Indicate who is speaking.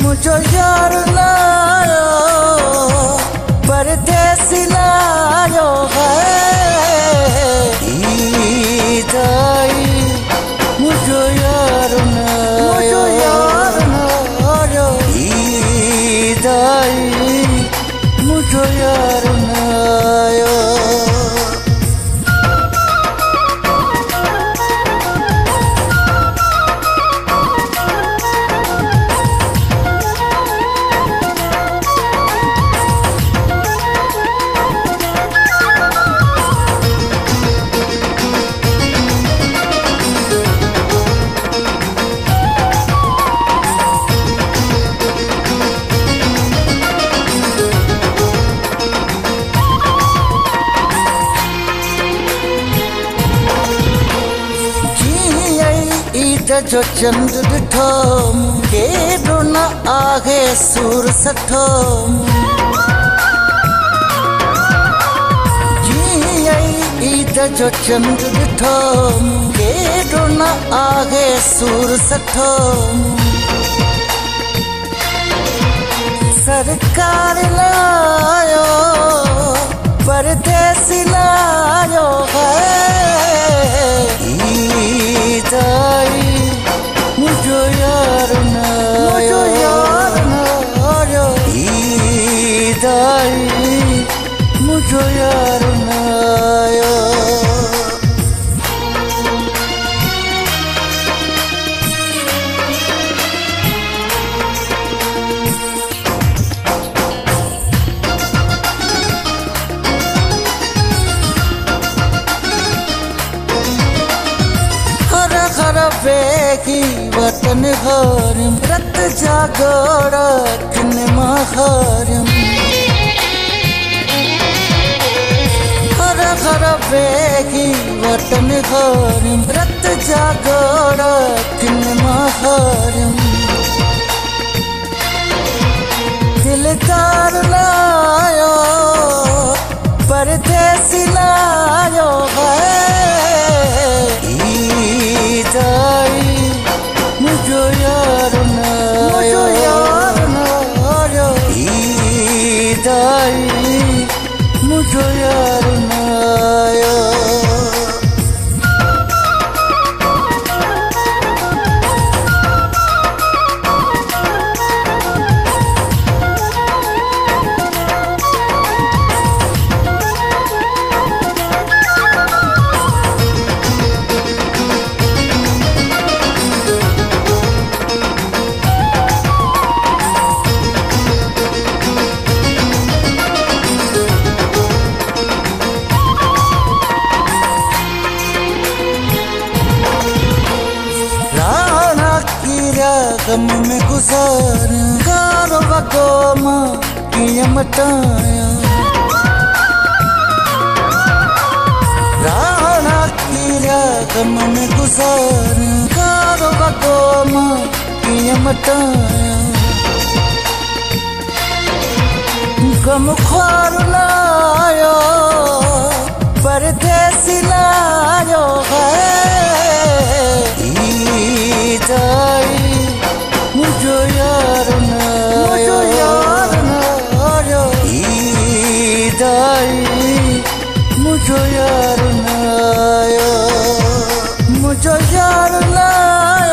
Speaker 1: मुझो यार लायो परदेसी लायो है जाई मुझो यार लायो जाई मुझो यार लायो जो चंद ॾिठो केॾो न आहे सूर सठो जीअं ईद जो चंद ॾिठो केॾो न आहे सूर सठो सरकार लायो परदेसी लायो है जाई मुझो यार लायो जाई मुझो यार लायो बेगी वतन हारम रत जागोड़ा किन महारम हर हर बेगी वतन हारम रत जागोड़ा किन महारम दिलदार लायो परदेसी लायो है जाई मुझो यार लायो जाई मुझो यार लायो गम में गुजार गारो वगोमा किया मटाया राणा कीरा गम में गुजार गारो वगोमा किया मटाया गम ख्वार लायो परदेसी लायो है जाई मुझो यार लायो जाई मुझो यार लायो मुझो यार लायो